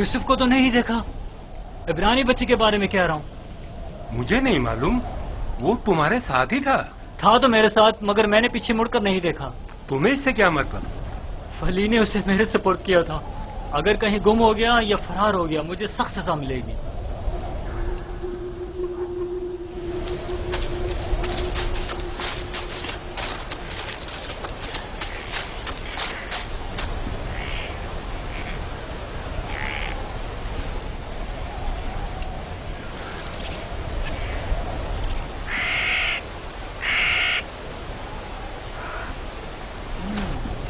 यूसुफ को तो नहीं देखा। इब्रानी बच्चे के बारे में कह रहा हूँ। मुझे नहीं मालूम, वो तुम्हारे साथ ही था। था तो मेरे साथ, मगर मैंने पीछे मुड़कर नहीं देखा। तुम्हें इससे क्या मतलब? फली ने उसे मेरे सुपुर्द किया था। अगर कहीं गुम हो गया या फरार हो गया, मुझे सख्त सजा मिलेगी।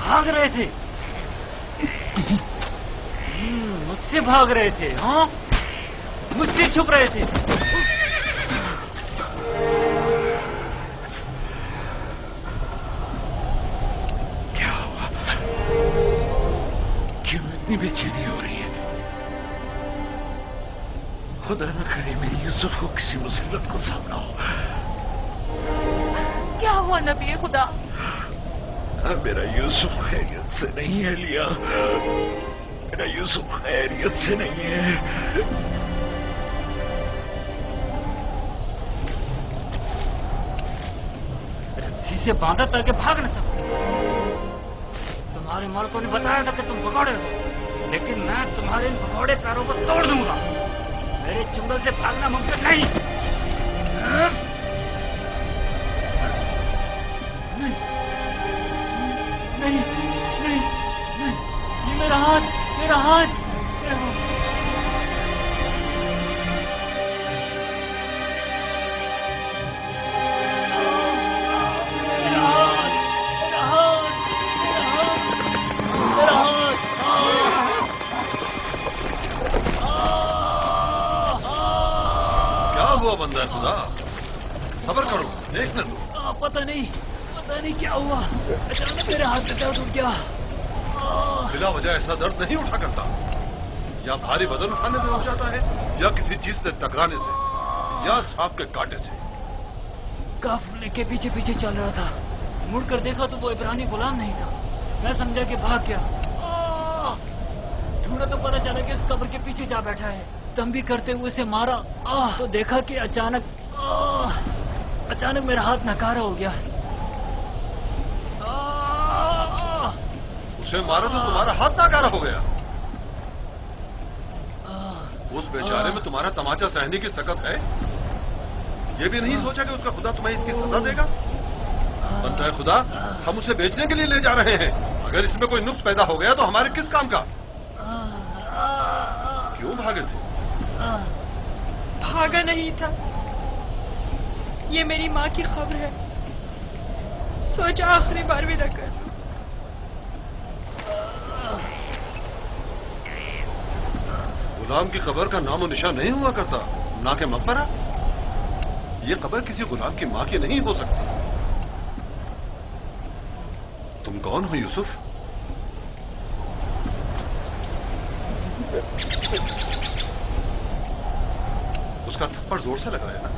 भाग रहे थे, मुझसे भाग रहे थे। हाँ, मुझसे छुप रहे थे। क्या हुआ? क्यों इतनी बेचैनी हो रही है? खुदा न करे मेरी यूसुफ को किसी मुसीबत को सामना हो। क्या हुआ नबी खुदा? मेरा यूसुफ खैरियत से नहीं है लिया। मेरा यूसुफ खैरियत से नहीं है। रस्सी से बांधा ताकि भाग न सको। तुम्हारे मालिकों ने बताया था कि तुम भगौड़े हो, लेकिन मैं तुम्हारे इन भगौड़े पैरों को तोड़ दूंगा। मेरे चुंगल से भागना मुमकिन नहीं। नहीं, नहीं, नहीं, ये मेरा हाथ, मेरा हाथ, मेरा हाथ। क्या हुआ बंदा खुदा? सब्र करो, देखने दो। पता नहीं क्या हुआ। अचानक मेरे हाथ में दर्द उठ गया। बिला वजह ऐसा दर्द नहीं उठा करता। या भारी वजन उठाने से हो जाता है, या किसी चीज से टकराने से, या सांप के कांटे से। काफिले के पीछे पीछे चल रहा था। मुड़कर देखा तो वो इब्रानी गुलाम नहीं था। मैं समझा कि भाग गया। ढूंढा तो पता चला कि इस कब्र के पीछे जा बैठा है। दम भी करते हुए उसे मारा तो देखा कि अचानक मेरा हाथ नकारा हो गया। उसे मारा तो तुम्हारा हाथ नाकारा हो गया। उस बेचारे में तुम्हारा तमाचा सहने की सकत है। ये भी नहीं सोचा कि उसका खुदा तुम्हें इसकी सजा देगा। बनता है खुदा, हम उसे बेचने के लिए ले जा रहे हैं। अगर इसमें कोई नुक्स पैदा हो गया तो हमारे किस काम का? क्यों भागे थे? भागा नहीं था, ये मेरी माँ की खबर है। सोचा आखिरी बार विदा कर दूं। गुलाम की खबर का नामो निशान नहीं हुआ करता, ना के मकबरा। ये खबर किसी गुलाम की माँ की नहीं हो सकती। तुम कौन हो यूसुफ? उसका थप्पड़ जोर से लगाया ना।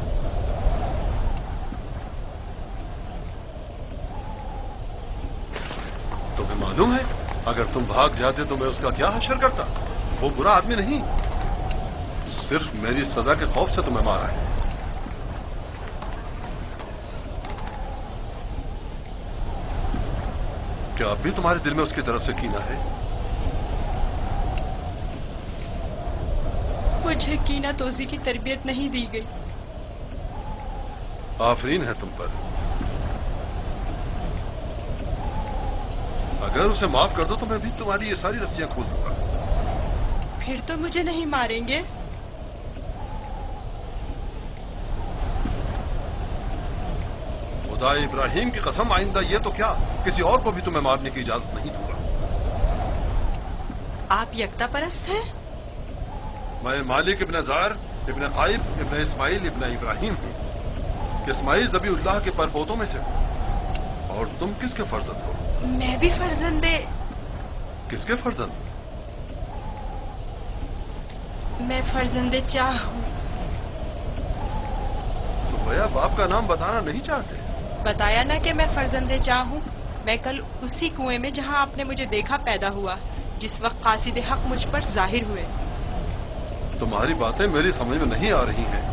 तुम्हें मालूम है, अगर तुम भाग जाते तो मैं उसका क्या हश्र करता। वो बुरा आदमी नहीं, सिर्फ मेरी सजा के खौफ से तुम्हें मारा है। क्या अब भी तुम्हारे दिल में उसकी तरफ से कीना है? मुझे कीना तोजी की तरबियत नहीं दी गई। आफरीन है तुम पर। अगर उसे माफ कर दो तो मैं भी तुम्हारी ये सारी रस्सियां खोल दूंगा। फिर तो मुझे नहीं मारेंगे। खुदा इब्राहिम की कसम, आइंदा ये तो क्या, किसी और को भी तुम्हें मारने की इजाजत नहीं दूंगा। आप यकता परस्त हैं? मैं मालिक इब्न जार इब्न काइब इब्न इस्माइल इब्न इब्राहिम हूं। इस्माइल ज़बीउल्लाह के परपोतों में से। और तुम किसके फर्जंद हो? मैं भी फर्जंदे। किसके फर्जंद? मैं फर्जंदे चाह हूं। तो भैया बाप का नाम बताना नहीं चाहते? बताया ना कि मैं फर्जंदे चाह हूं। मैं कल उसी कुएं में जहां आपने मुझे देखा पैदा हुआ, जिस वक्त कासिद हक मुझ पर जाहिर हुए। तुम्हारी बातें मेरी समझ में नहीं आ रही हैं,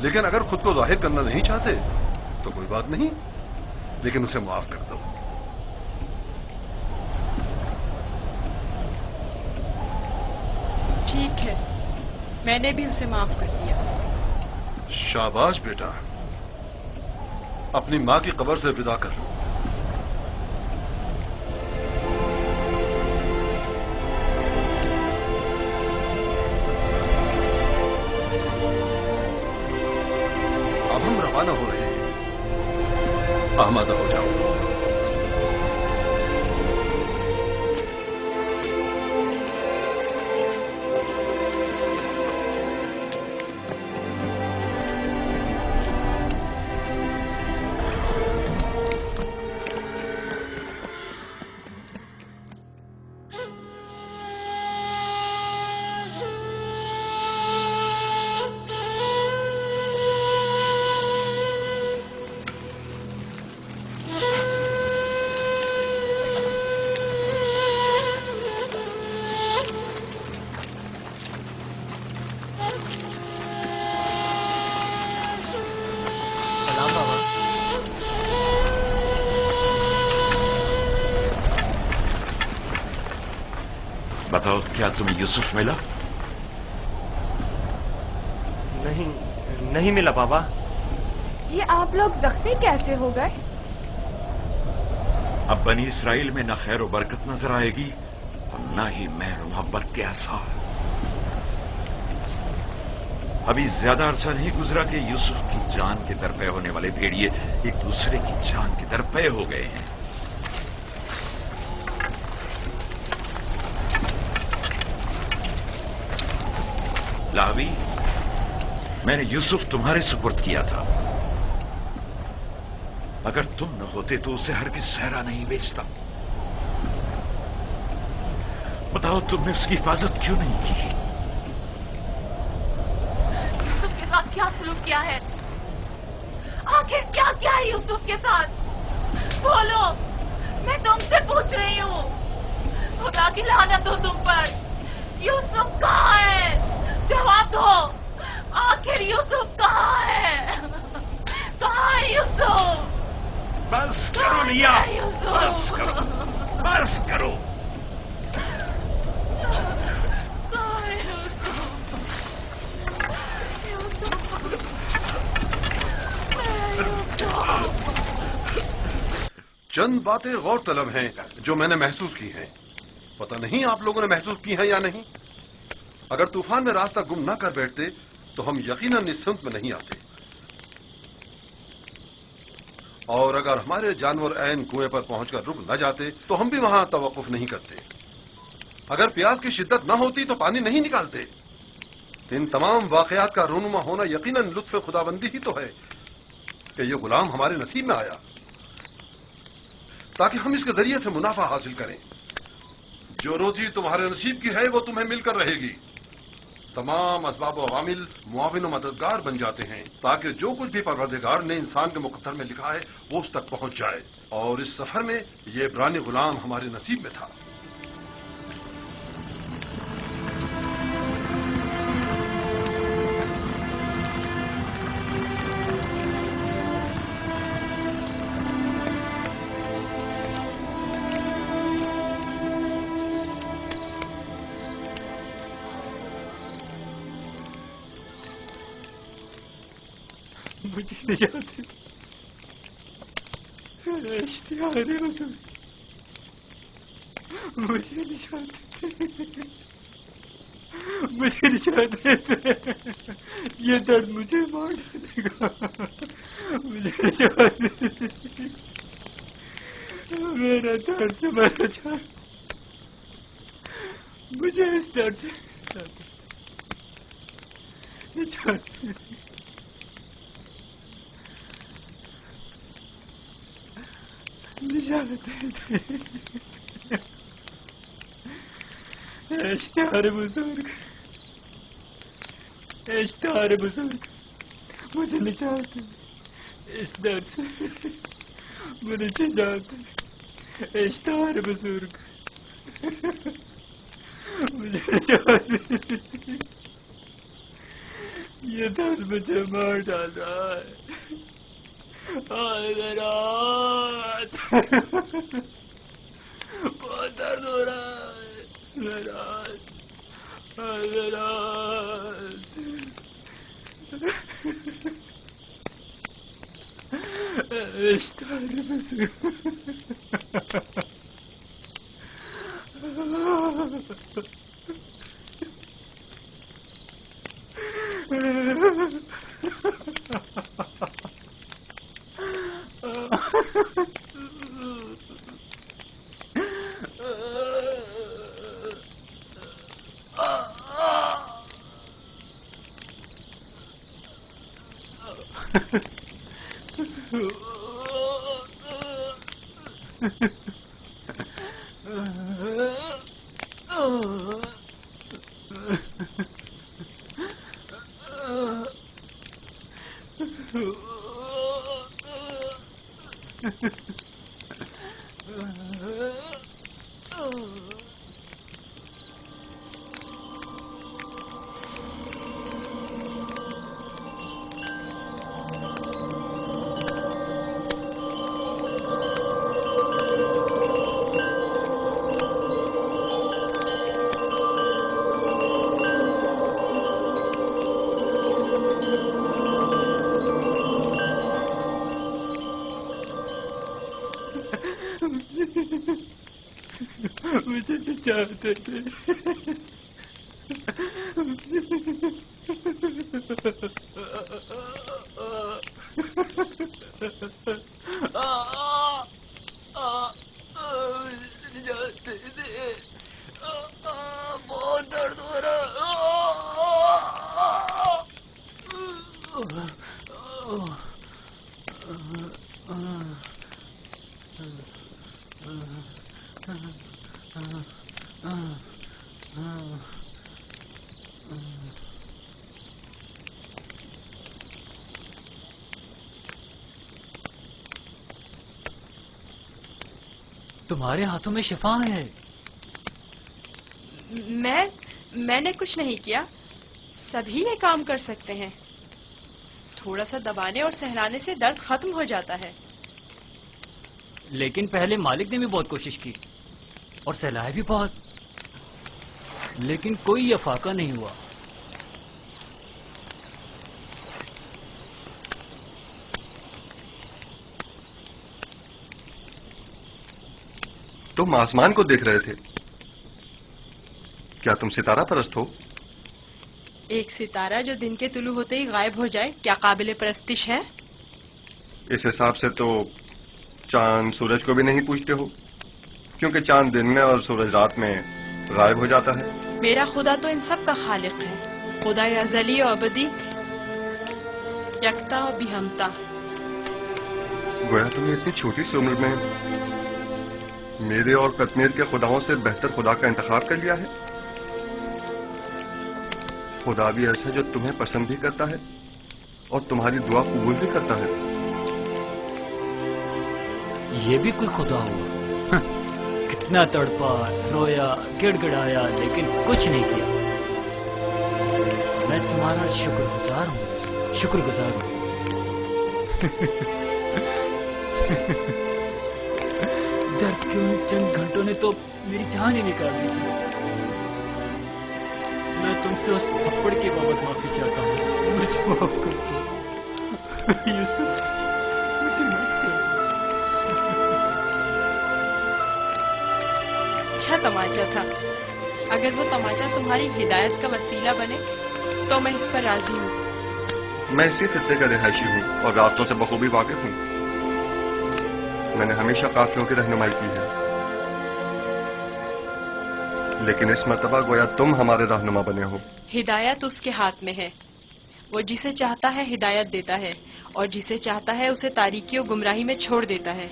लेकिन अगर खुद को जाहिर करना नहीं चाहते तो कोई बात नहीं, लेकिन उसे माफ कर दो। ठीक है, मैंने भी उसे माफ कर दिया। शाबाश बेटा, अपनी माँ की कब्र से विदा कर लो। अब हम रवाना हो रहे हैं, आमादा हो जाओ। बताओ, क्या तुम्हें यूसुफ मिला? नहीं मिला बाबा। ये आप लोग जख्मी कैसे हो गए? अब बनी इसराइल में न खैर व बरकत नजर आएगी और न ही मेहर मोहब्बत के आसार। अभी ज्यादा अरसा नहीं गुजरा कि यूसुफ की जान के दरपे होने वाले भेड़िए एक दूसरे की जान के दरपे हो गए हैं। लावी, मैंने यूसुफ तुम्हारे सुपुर्द किया था। अगर तुम न होते तो उसे हरगिज़ सहरा नहीं बेचता। बताओ, तुमने उसकी हिफाजत क्यों नहीं की? यूसुफ के साथ क्या सलूक किया है? आखिर क्या किया है यूसुफ के साथ? बोलो, मैं तुमसे पूछ रही हूँ। खुदा की लानत हो तुम पर। यूसुफ कहाँ है? जवाब दो। आखिर यूसुफ कहाँ है? कहाँ है यूसुफ? बस करो लिया, बस करो, बस करो। कहाँ है यूसुफ? चंद बातें गौर तलब हैं जो मैंने महसूस की हैं। पता नहीं आप लोगों ने महसूस की हैं या नहीं। अगर तूफान में रास्ता गुम न कर बैठते तो हम यकीनन इस सिमत में नहीं आते, और अगर हमारे जानवर ऐन कुएं पर पहुंचकर रुक न जाते तो हम भी वहां तवक्कुफ नहीं करते। अगर प्यास की शिद्दत न होती तो पानी नहीं निकालते। इन तमाम वाकयात का रूनुमा होना यकीनन लुत्फ खुदाबंदी ही तो है कि ये गुलाम हमारे नसीब में आया ताकि हम इसके जरिए से मुनाफा हासिल करें। जो रोजी तुम्हारे नसीब की है वो तुम्हें मिलकर रहेगी। तमाम असबाब व अवामिल मुआविन व मददगार बन जाते हैं ताकि जो कुछ भी परवरदिगार ने इंसान के मुकद्दर में लिखा है वो उस तक पहुंच जाए। और इस सफर में ये इब्रानी गुलाम हमारे नसीब में था। मुझे निजात इश्तिहार हुजूर, मुझे निजात, मुझे निजात, ये दर्द मुझे मार डालेगा। मुझे निजात, मेरा दर्द से मरना चाह, मुझे इस दर्द से निजात। इश्तिहार बुजुर्ग, इश्तिहार बुजुर्ग, मुझे निजात, इस दर्द से मुझे निजात। इश्तिहार बुजुर्ग, मुझे निजात। یہ درد مجھے مار ڈال رہا ہے. رات بہت درد ہو رہا ہے. رات مجھے بچاتے تھے. بہت درد ہو رہا. تمہارے ہاتھوں میں شفا ہے. میں نے کچھ نہیں کیا. سبھی یہ کام کر سکتے ہیں. تھوڑا سا دبانے اور سہلانے سے درد ختم ہو جاتا ہے. لیکن پہلے مالک نے بھی بہت کوشش کی اور سہلایا بھی بہت، لیکن کوئی افاقہ نہیں ہوا. تم آسمان کو دیکھ رہے تھے. کیا تم ستارہ پرست ہو؟ ایک ستارہ جو دن کے طلوع ہوتے ہی غائب ہو جائے کیا قابل پرستش ہے؟ اس حساب سے تو چاند سورج کو بھی نہیں پوچھتے ہو، کیونکہ چاند دن میں اور سورج رات میں غائب ہو جاتا ہے. میرا خدا تو ان سب کا خالق ہے. خدا ازلی و ابدی، یکتا و بہمتا. گویا تم نے اتنی چھوٹی سی عمر میں میرے اور کتمیر کے خداؤں سے بہتر خدا کا انتخاب کر لیا ہے. خدا بھی ایسا جو تمہیں پسند بھی کرتا ہے اور تمہاری دعا قبول بھی کرتا ہے. یہ بھی کوئی خدا ہوا؟ کتنا تڑپا، رویا، گڑ گڑایا، لیکن کچھ نہیں کیا. میں تمہارا شکر گزار ہوں، شکر گزار ہوں. درد کے ان چند گھنٹوں نے تو میری جان ہی نکال دی تھی. میں تم سے اس تھپڑ کے بابت معافی چاہتا ہوں. مجھے معاف کر دو یوسف، مجھے معاف کر دو. اچھا تماچا تھا. اگر وہ تماچا تمہاری ہدایت کا وسیلہ بنے تو میں اس پر راضی ہوں. میں اسی خطے کا رہائشی ہوں اور راستوں سے بخوبی واقف ہوں. میں نے ہمیشہ قافلوں کی رہنمائی کی ہے، لیکن اس مرتبہ گویا تم ہمارے رہنما بنے ہو. ہدایت اس کے ہاتھ میں ہے. وہ جسے چاہتا ہے ہدایت دیتا ہے اور جسے چاہتا ہے اسے تاریکی و گمراہی میں چھوڑ دیتا ہے.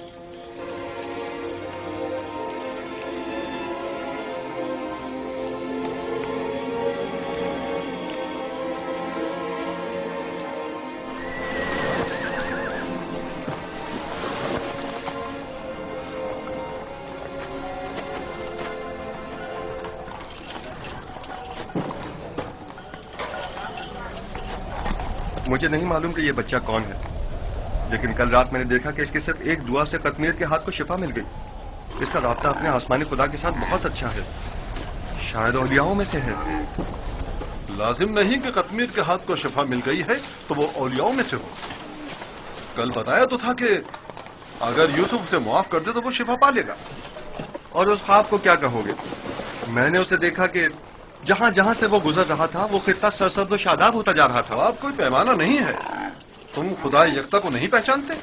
मुझे नहीं मालूम कि ये बच्चा कौन है, लेकिन कल रात मैंने देखा कि इसकी सिर्फ एक दुआ से कतमीर के हाथ को शिफा मिल गई। इसका राब्ता अपने आसमानी खुदा के साथ बहुत अच्छा है, शायद औलियाओं में से है। लाजिम नहीं कि कतमीर के हाथ को शिफा मिल गई है तो वो औलियाओं में से हो। कल बताया तो था कि अगर यूसुफ से मुआफ कर दे तो वो शिफा पा लेगा। और उस ख्वाब को क्या कहोगे? मैंने उसे देखा कि जहां जहां से वो गुजर रहा था वो खित्ता सरसब्ज़ और शादाब होता जा रहा था। आप कोई पैमाना नहीं है। तुम खुदा यकता को नहीं पहचानते?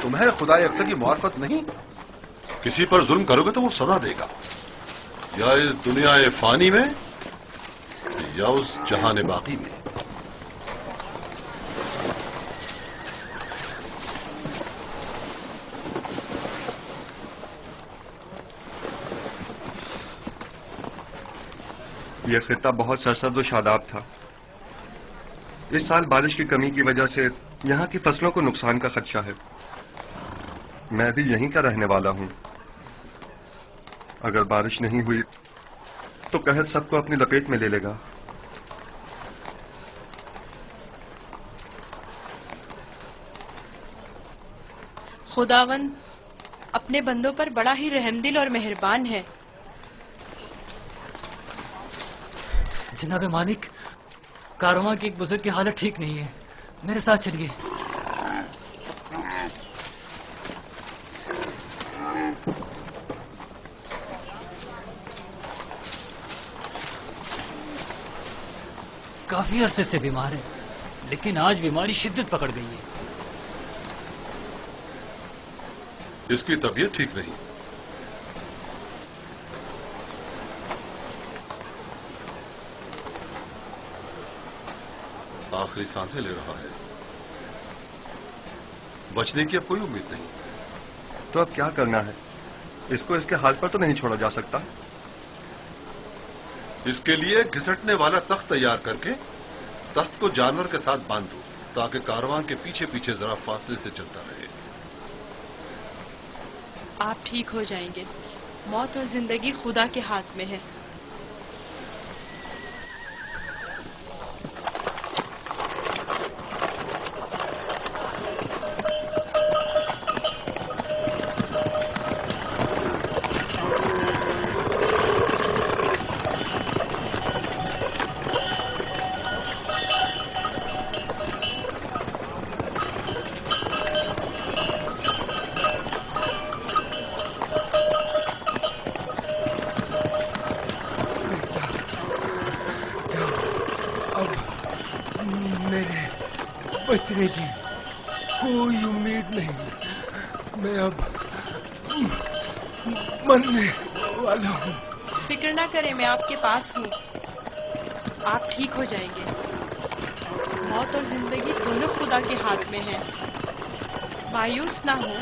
तुम्हें खुदा यकता की मार्फत नहीं? किसी पर जुल्म करोगे तो वो सजा देगा, या इस दुनिया फानी में या उस जहान बाकी में। यह खित्ता बहुत सरसब्ज़ और शादाब था। इस साल बारिश की कमी की वजह से यहाँ की फसलों को नुकसान का खदशा है। मैं भी यहीं का रहने वाला हूँ। अगर बारिश नहीं हुई तो कहत सबको अपनी लपेट में ले लेगा। खुदावंद अपने बंदों पर बड़ा ही रहमदिल और मेहरबान है। जनाब मालिक, कारवां के एक बुजुर्ग की हालत ठीक नहीं है, मेरे साथ चलिए। काफी अरसे से बीमार है, लेकिन आज बीमारी शिद्दत पकड़ गई है। इसकी तबीयत ठीक नहीं। आखिरी सांसें ले रहा है। बचने की अब कोई उम्मीद नहीं। तो अब क्या करना है? इसको इसके हाल पर तो नहीं छोड़ा जा सकता। इसके लिए घिसटने वाला तख्त तैयार करके तख्त को जानवर के साथ बांध दो, ताकि कारवां के पीछे पीछे जरा फासले से चलता रहे। आप ठीक हो जाएंगे। मौत और जिंदगी खुदा के हाथ में है। बचने की कोई उम्मीद नहीं। मैं अब मरने वाला हूँ। फिक्र ना करें, मैं आपके पास हूँ। आप ठीक हो जाएंगे। मौत और जिंदगी दोनों खुदा के हाथ में है। मायूस ना हो।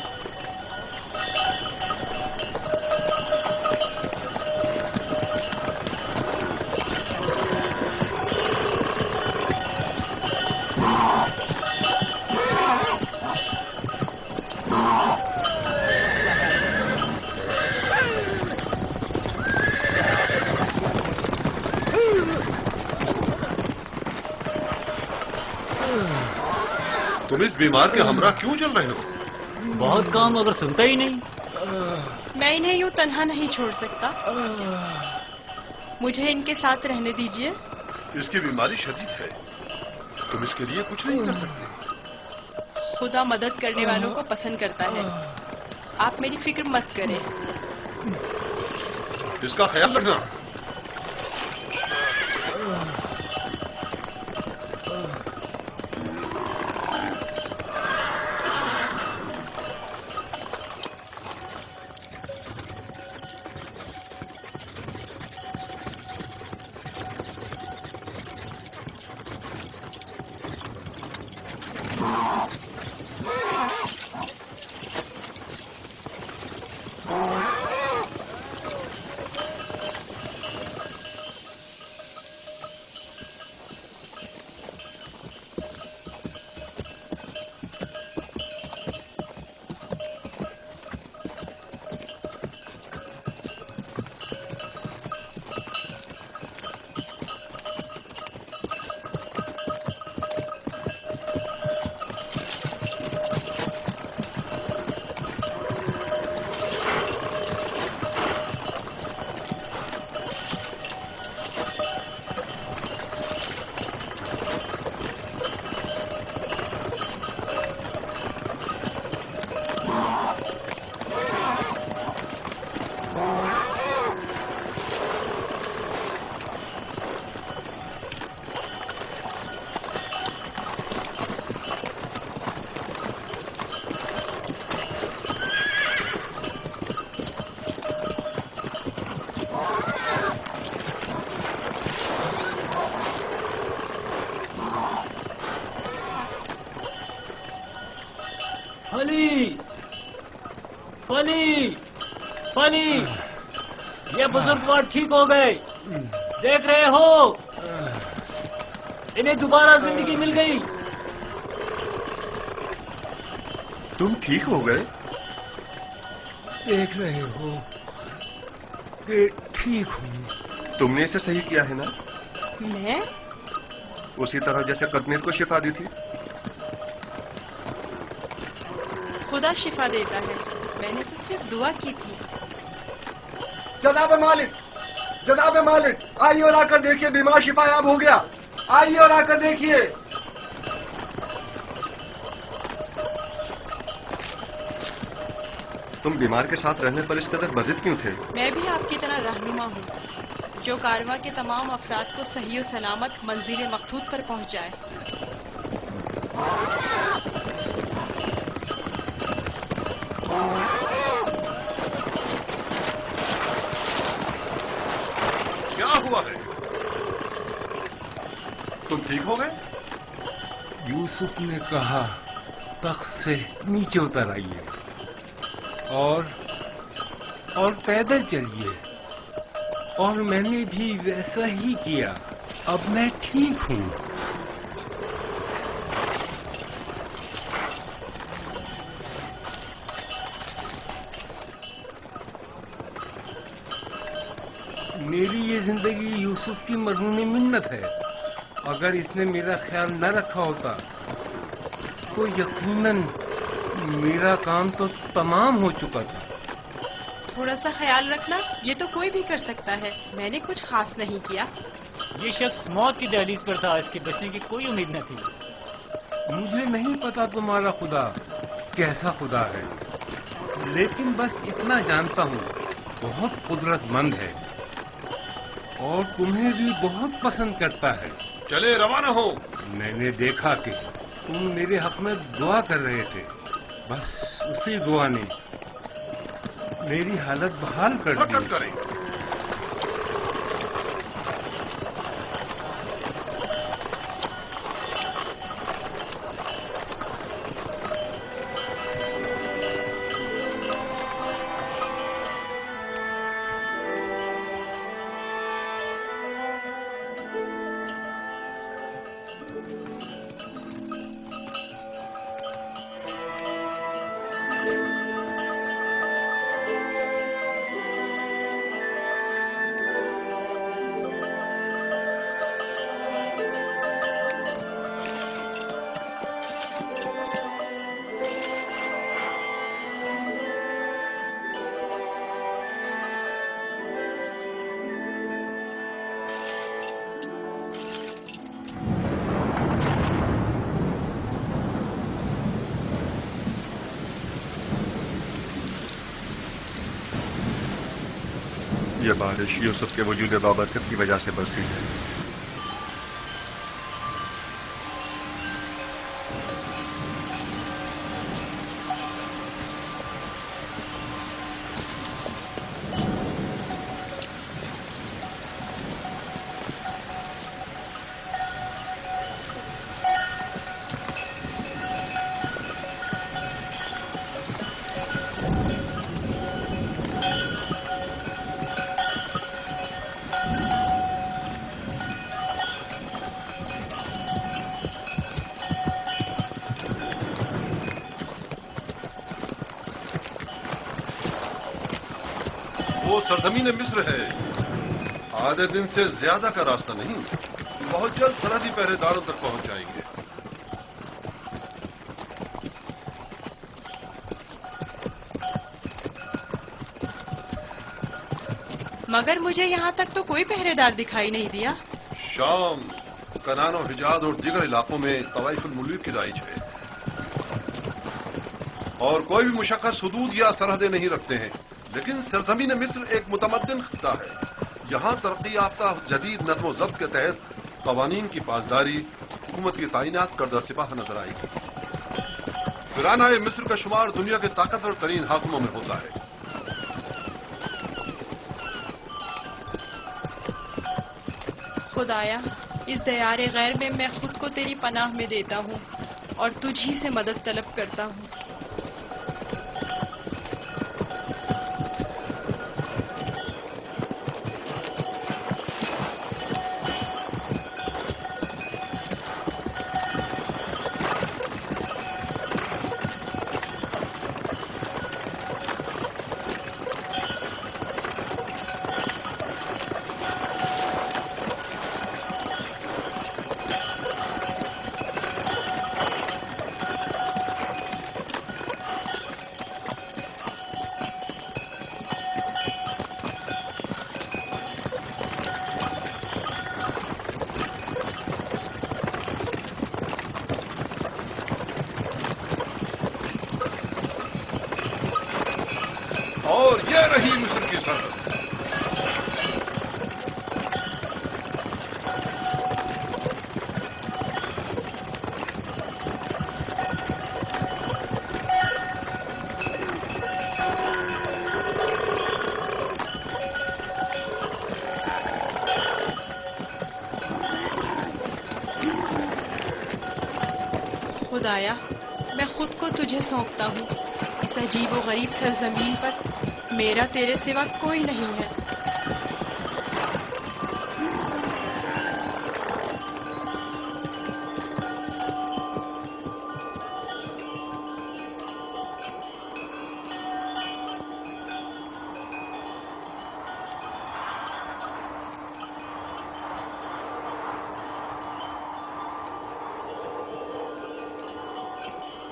तुम इस बीमार के हमरा क्यों चल रहे हो? बहुत काम अगर सुनता ही नहीं। मैं इन्हें यूं तन्हा नहीं छोड़ सकता। मुझे इनके साथ रहने दीजिए। इसकी बीमारी शदीद है, तुम इसके लिए कुछ नहीं कर सकते। खुदा मदद करने वालों को पसंद करता है। आप मेरी फिक्र मत करें। इसका ख्याल रखना। فلی فلی فلی یہ بزرگوار ٹھیک ہو گئے، دیکھ رہے ہو، انہیں دوبارہ زندگی مل گئی۔ تم ٹھیک ہو گئے؟ دیکھ رہے ہو کہ ٹھیک ہوں۔ تم نے اسے صحیح کیا ہے نا، میں؟ اسی طرح جیسے قطمیر کو شفا دی تھی۔ خدا شفا دیتا ہے، میں نے تو صرف دعا کی تھی۔ جناب مالک، جناب مالک، آئیے اور آ کر دیکھیے، بیمار شفا یاب ہو گیا، آئیے اور آ کر دیکھیے۔ تم بیمار کے ساتھ رہنے پر اس قدر بضد کیوں تھے؟ میں بھی آپ کی طرح رہنما ہوں، جو کارواں کے تمام افراد کو صحیح و سلامت منزل مقصود پر پہنچائے۔ کیا ہوا ہے؟ تم ٹھیک ہو گئے؟ یوسف نے کہا تخت سے نیچے اتر آئیے اور پیدل چلیے، اور میں نے بھی ویسا ہی کیا۔ اب میں ٹھیک ہوں۔ میری یہ زندگی یوسف کی مرہون منت ہے۔ اگر اس نے میرا خیال نہ رکھا ہوتا تو یقیناً میرا کام تو تمام ہو چکا تھا۔ تھوڑا سا خیال رکھنا یہ تو کوئی بھی کر سکتا ہے، میں نے کچھ خاص نہیں کیا۔ یہ شخص موت کی دہلیز پر تھا، اس کے بچنے کی کوئی امید نہ تھی۔ مجھے نہیں پتا تمہارا خدا کیسا خدا ہے، لیکن بس اتنا جانتا ہوں بہت قدرت مند ہے اور تمہیں بھی بہت پسند کرتا ہے۔ چلے روانہ ہو۔ میں نے دیکھا کہ تم میرے حق میں دعا کر رہے تھے، بس اسی دعا نے میری حالت بحال کر دی۔ حرکت کریں۔ یہ بارش یوسف کے وجود بابرکت کی وجہ سے برسی ہے۔ وہ سرزمین مصر ہے، آدھے دن سے زیادہ کا راستہ نہیں، بہت جلد سرحدی پہرے داروں تک پہنچ جائیں گے۔ مگر مجھے یہاں تک تو کوئی پہرے دار دکھائی نہیں دیا۔ شام، کنان و حجاز اور دیگر علاقوں میں طوائف الملوک کی رائج ہے، اور کوئی بھی مشخص حدود یا سرحدیں نہیں رکھتے ہیں، لیکن سرزمین مصر ایک متمدن خطہ ہے۔ یہاں ترقی یافتہ جدید نظم و ضبط کے تحت قوانین کی پاسداری، حکومت کی تعینات کردہ سپاہ نظر آئے گی۔ فرعونہ مصر کا شمار دنیا کے طاقتور ترین حاکموں میں ہوتا ہے۔ خدایا، اس دیار غیر میں خود کو تیری پناہ میں دیتا ہوں اور تجھ ہی سے مدد طلب کرتا ہوں۔ اور یہ رہی مصر کی سرحد. خدایا، میں خود کو تجھے سونپتا ہوں. اس عجیب و غریب سرزمین پر میرا تیرے سوا کوئی نہیں ہے.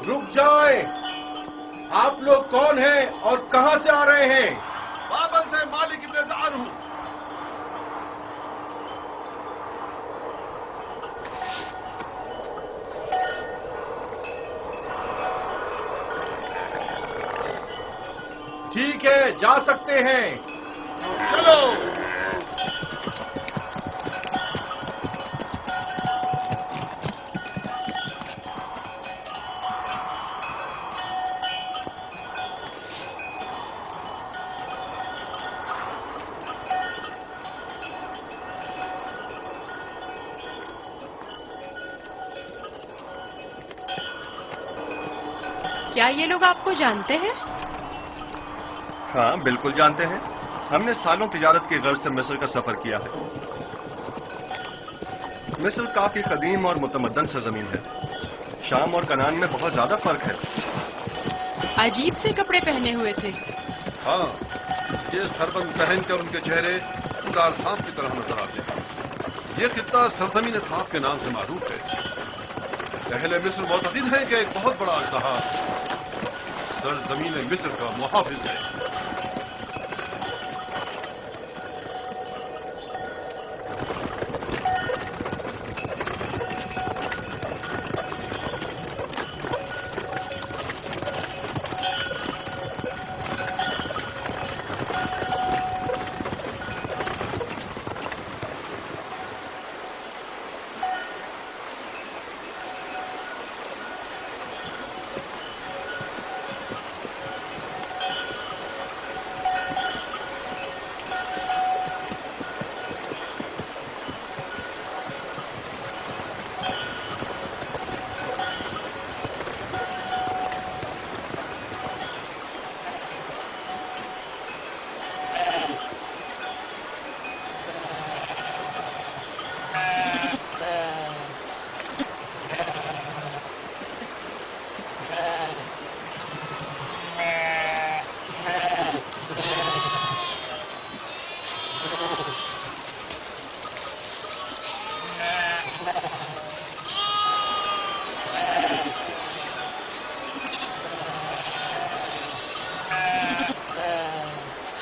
رک جائیں. آپ لوگ کون ہیں اور کہاں سے آ رہے ہیں؟ بابل سے مالک ابن زعر ہوں. ٹھیک ہے، جا سکتے ہیں. چلو. کیا یہ لوگ آپ کو جانتے ہیں؟ ہاں بالکل جانتے ہیں. ہم نے سالوں تجارت کی غرض سے مصر کا سفر کیا ہے. مصر کافی قدیم اور متمدن سرزمین ہے. شام اور کنعان میں بہت زیادہ فرق ہے. عجیب سے کپڑے پہنے ہوئے تھے. ہاں، یہ سربند پہن کر ان کے چہرے کار سانپ کی طرح نظر آتے ہیں. یہ خطہ سرزمین سانپ کے نام سے معروف ہے. اہل مصر معتقد ہیں کہ ایک بہت بڑا اژدہا سرزمین مصر کا محافظ ہے.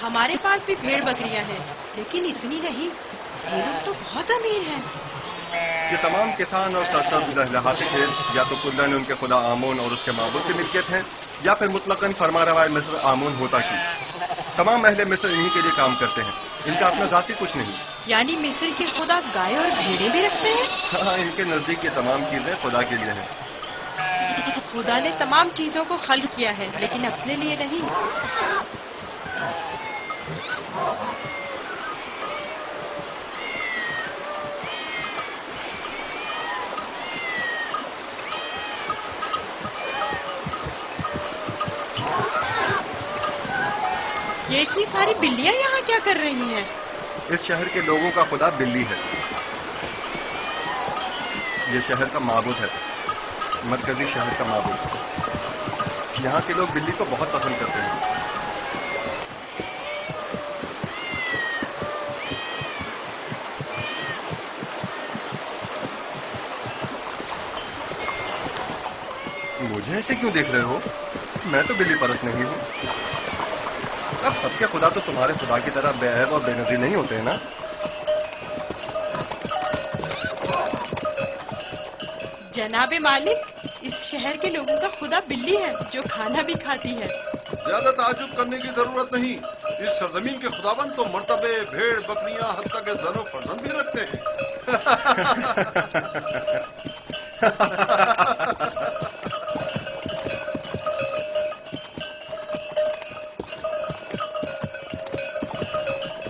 ہمارے پاس بھی بھیڑ بکریاں ہیں، لیکن اتنی نہیں. یہ لوگ تو بہت امیر ہیں. یہ تمام کسان اور سرسبز لہلاتے کھیت یا تو کلن ان کے خدا آمون اور اس کے معبود کی ملکیت ہے، یا پھر مطلقاً فرما روا مصر آمون ہوتا کی. تمام اہل مصر انہی کے لیے کام کرتے ہیں. ان کا اپنا ذاتی کچھ نہیں. یعنی مصر کے خدا گائے اور بھیڑیں بھی رکھتے ہیں؟ ہاں، ان کے نزدیک یہ تمام چیزیں خدا کے لیے ہیں. خدا نے تمام چیزوں کو خلق کیا ہے، لیکن اپنے لیے نہیں. یہ اتنی ساری بلیاں یہاں کیا کر رہی ہیں؟ اس شہر کے لوگوں کا خدا بلی ہے. یہ شہر کا معبود ہے، مرکزی شہر کا معبود. یہاں کے لوگ بلی کو بہت پسند کرتے ہیں. مجھے ایسے کیوں دیکھ رہے ہو؟ میں تو بلی پرست نہیں ہوں. اب سب کے خدا تو تمہارے خدا کی طرح بے عیب اور بے نظیر نہیں ہوتے ہیں نا. جناب مالک، اس शहर के लोगों का खुदा बिल्ली है जो खाना भी खाती है। ज्यादा ताज्जुब करने की जरूरत नहीं। इस सरजमीन के खुदाबंद तो मर्तबे, भेड़, बकरियां, हत्ता के ज़नो फर्जंद भी रखते हैं।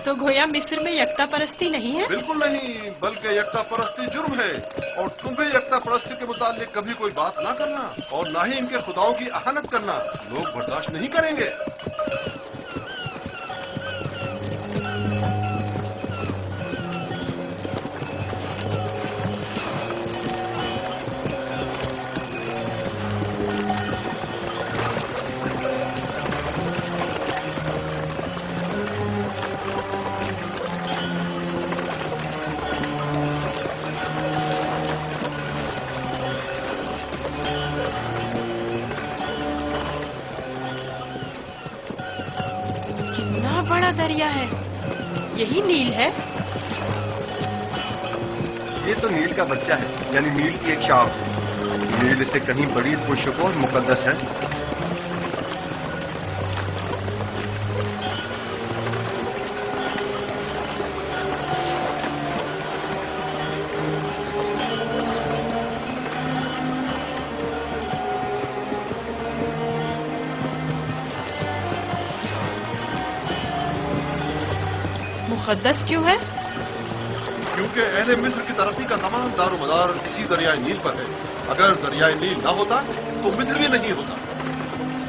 तो गोया मिस्र में यकता परस्ती नहीं है? बिल्कुल नहीं, बल्कि यकता परस्ती जुर्म है। और तुम्हें यकता परस्ती के मुतालिक कभी कोई बात ना करना और ना ही इनके खुदाओं की अहानत करना लोग बर्दाश्त नहीं करेंगे। बड़ा दरिया है, यही नील है? ये तो नील का बच्चा है, यानी नील की एक शाख। नील से कहीं बड़ी पुरशको और मुकद्दस है। मुकद्दस क्यों है? क्योंकि अहले मिस्र की तरक्की का तमाम दारोमदार इसी दरियाए नील पर है। अगर दरियाए नील ना होता तो मिस्र भी नहीं होता।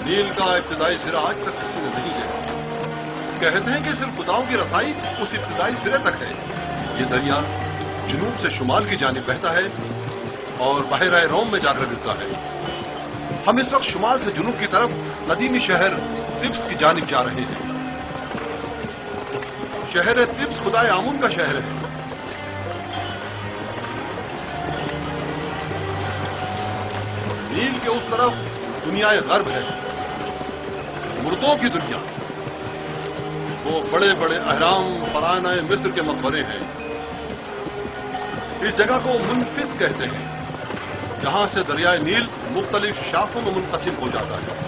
नील का इब्तिदाई सिरा आज तक किसी ने नहीं देखा। कहते हैं कि सिर्फ खुदाओं की रसाई उस इब्तिदाई सिरे तक है। ये दरिया जुनूब से शुमाल की जानिब बहता है और बहराए रोम में जाकर गिरता है। हम इस वक्त शुमाल से जुनूब की तरफ नदीमी शहर तिब्स की जानिब जा रहे हैं। शहर तिब्स खुदाए आमून का शहर है। नील के उस तरफ दुनियाए गर्ब है, मुर्दों की दुनिया। वो बड़े बड़े अहराम फरानाए मिस्र के मकबरे हैं। इस जगह को मुनफिस कहते हैं, जहां से दरियाए नील मुख्तलिफ शाखों में मुनकसिम हो जाता है।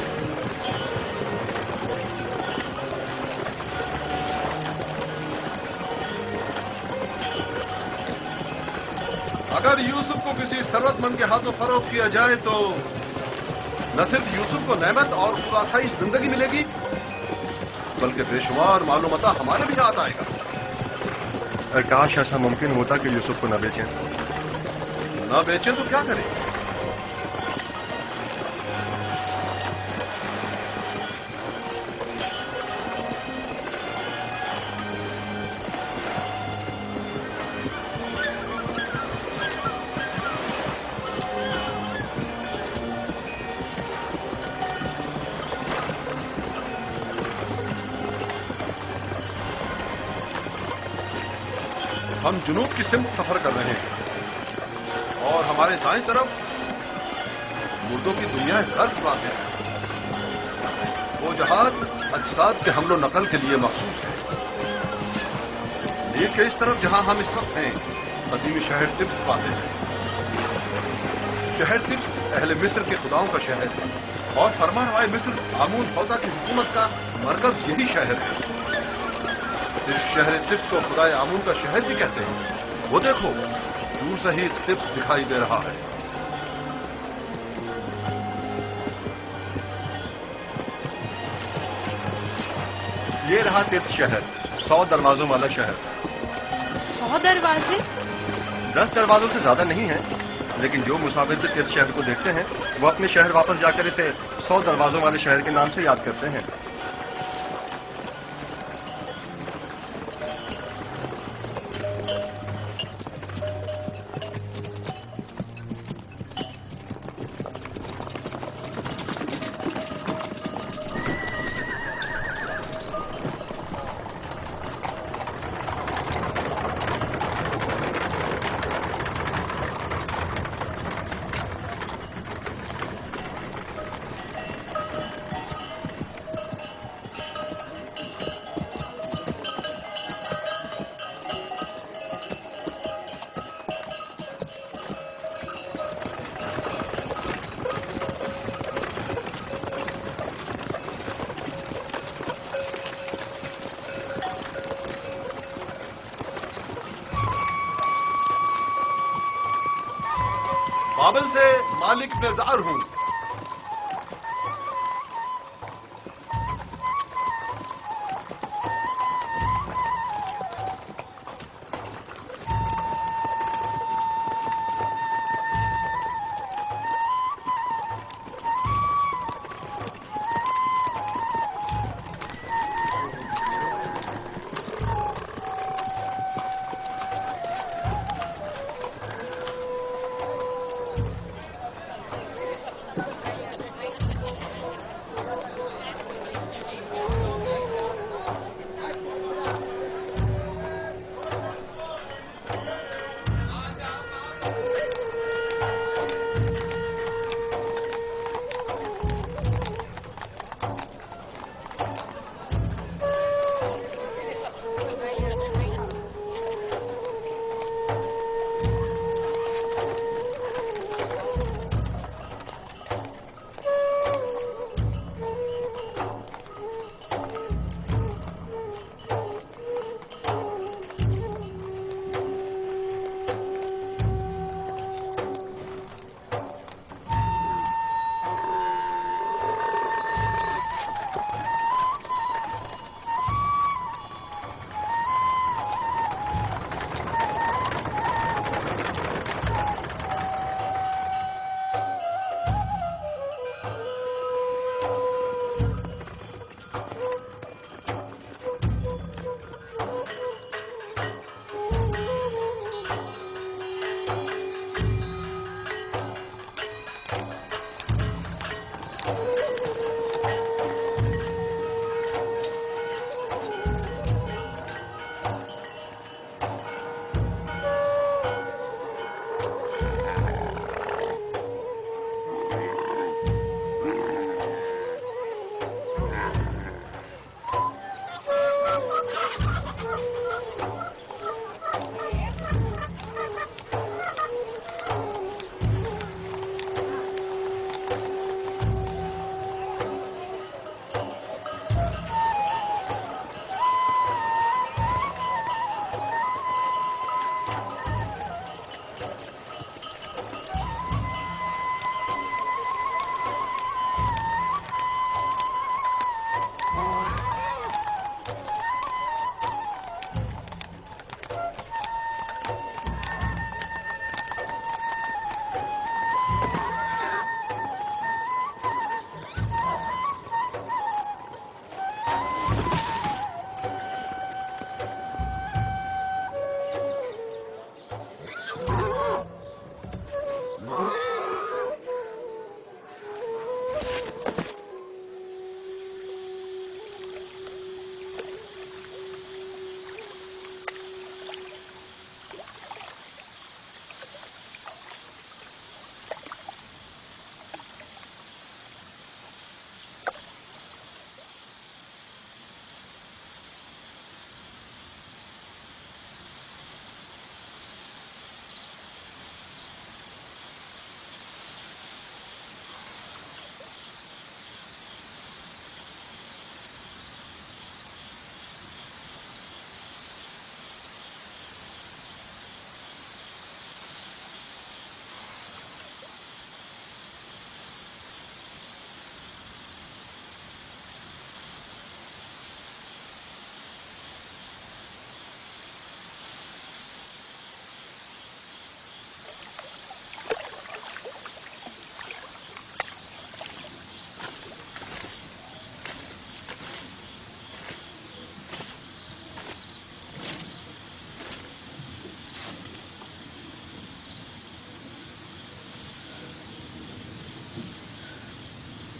अगर यूसुफ को किसी सरवतमंद के हाथों फरोख्त किया जाए तो न सिर्फ यूसुफ को नेमत और खुदासाई जिंदगी मिलेगी, बल्कि बेशुमार मालूमता हमारे भी हाथ आएगा। काश ऐसा मुमकिन होता कि यूसुफ को न बेचें। न बेचें तो क्या करें? हम जुनूब की सिमत सफर कर रहे हैं और हमारे दाएं तरफ मुर्दों की दुनिया गर्द वाक़ है। वो जहाज अजसाद के हमलो नकल के लिए मखसूस है। नील के इस तरफ जहां हम इस वक्त हैं, कदीमी शहर तिब्स पाते हैं। शहर तिब्स अहले मिस्र के खुदाओं का शहर है और फरमानवाए मिस्र आमून फौजा की हुकूमत का मरकज यही शहर है। इस शहर तिब्स को खुदाए आमून का शहर भी कहते हैं। वो देखो, दूर से ही तिब्स दिखाई दे रहा है। ये रहा तिब्स शहर, 100 दरवाजों वाला शहर। 100 दरवाजे? 10 दरवाजों से ज्यादा नहीं है, लेकिन जो मुसाफिर भी तिब्स शहर को देखते हैं वो अपने शहर वापस जाकर इसे 100 दरवाजों वाले शहर के नाम से याद करते हैं। بابل سے مالک نزار ہوں.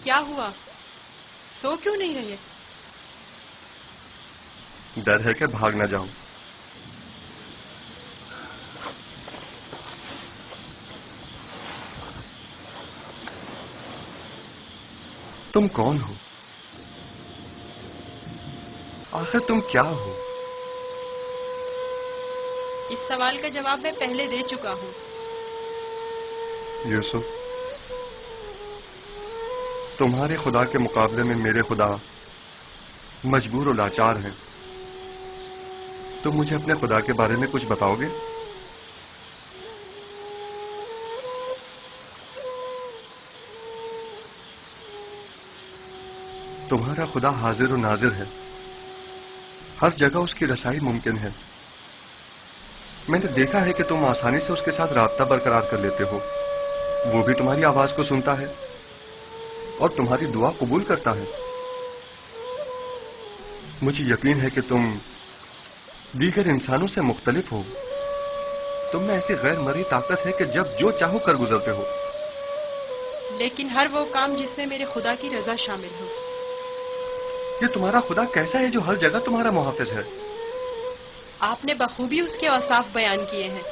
کیا ہوا؟ سو کیوں نہیں رہے؟ ڈر ہے کہ بھاگ نہ جاؤں. تم کون ہو؟ آخر تم کیا ہو؟ اس سوال کا جواب میں پہلے دے چکا ہوں. یوسف، تمہارے خدا کے مقابلے میں میرے خدا مجبور و لاچار ہیں. تم مجھے اپنے خدا کے بارے میں کچھ بتاؤ گے؟ तुम्हारा खुदा हाजिर और नाजिर है, हर जगह उसकी रसाई मुमकिन है। मैंने देखा है कि तुम आसानी से उसके साथ राब्ता बरकरार कर लेते हो। वो भी तुम्हारी आवाज को सुनता है और तुम्हारी दुआ कबूल करता है। मुझे यकीन है कि तुम दीगर इंसानों से मुख्तलिफ हो। तुम में ऐसी गैर मरी ताकत है कि जब जो चाहो कर गुजरते हो। लेकिन हर वो काम जिसमें मेरे खुदा की रजा शामिल हो। ये तुम्हारा खुदा कैसा है जो हर जगह तुम्हारा मुहाफिज है? आपने बखूबी उसके औसाफ बयान किए हैं।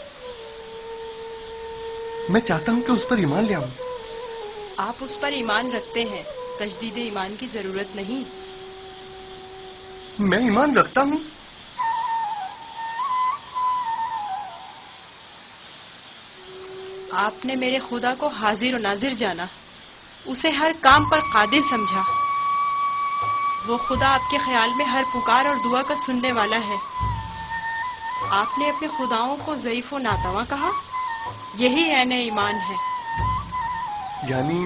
मैं चाहता हूं कि उस पर ईमान ले आऊं। आप उस पर ईमान रखते हैं, तजदीद ईमान की जरूरत नहीं। मैं ईमान रखता हूं। आपने मेरे खुदा को हाजिर और नाजिर जाना, उसे हर काम पर कादिर समझा। वो खुदा आपके ख्याल में हर पुकार और दुआ का सुनने वाला है। आपने अपने खुदाओं को ज़ईफ व नातवा कहा। यही ऐन ईमान है। यानी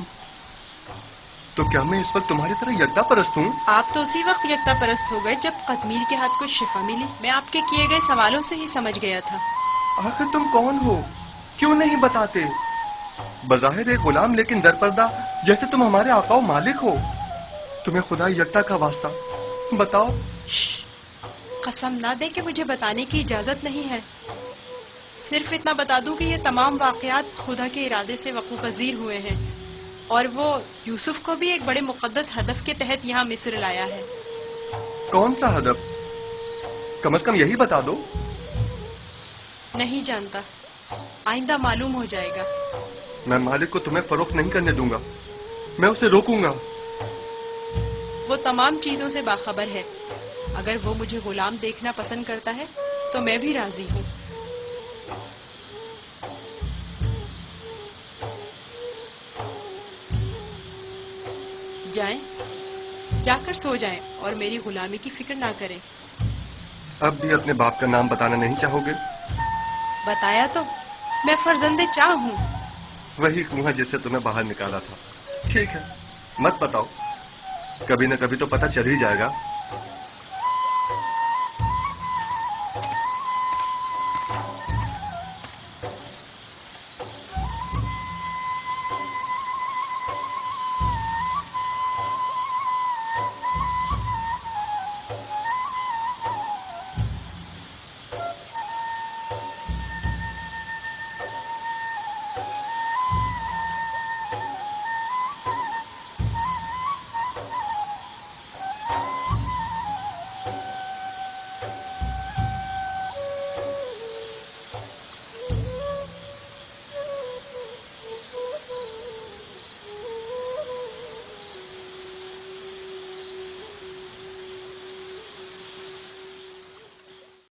तो क्या मैं इस वक्त तुम्हारी तरह यकता परस्त हूँ? आप तो उसी वक्त यकता परस्त हो गए जब कतमीर के हाथ को शिफा मिली। मैं आपके किए गए सवालों से ही समझ गया था। आखिर तुम कौन हो? क्यों नहीं बताते? बज़ाहिर एक गुलाम लेकिन दरपर्दा जैसे तुम हमारे आका व मालिक हो। तुम्हें खुदा यकता का वास्ता बताओ। कसम ना दे कि मुझे बताने की इजाजत नहीं है। सिर्फ इतना बता दूं कि ये तमाम वाकयात खुदा के इरादे से वक़ू पजीर हुए हैं और वो यूसुफ को भी एक बड़े मुकद्दस हदफ के तहत यहाँ मिस्र लाया है। कौन सा हदफ? कम से कम यही बता दो। नहीं जानता, आइंदा मालूम हो जाएगा। मैं मालिक को तुम्हें फरोख्त नहीं करने दूंगा। मैं उसे रोकूंगा। वो तमाम चीजों से बाखबर है। अगर वो मुझे गुलाम देखना पसंद करता है तो मैं भी राजी हूँ। जाएं, जाकर सो जाएं और मेरी गुलामी की फिक्र ना करें। अब भी अपने बाप का नाम बताना नहीं चाहोगे? बताया तो, मैं फर्जंदे चाह हूँ। वही कुआं जिससे तुम्हें बाहर निकाला था। ठीक है, मत बताओ। कभी न कभी तो पता चल ही जाएगा।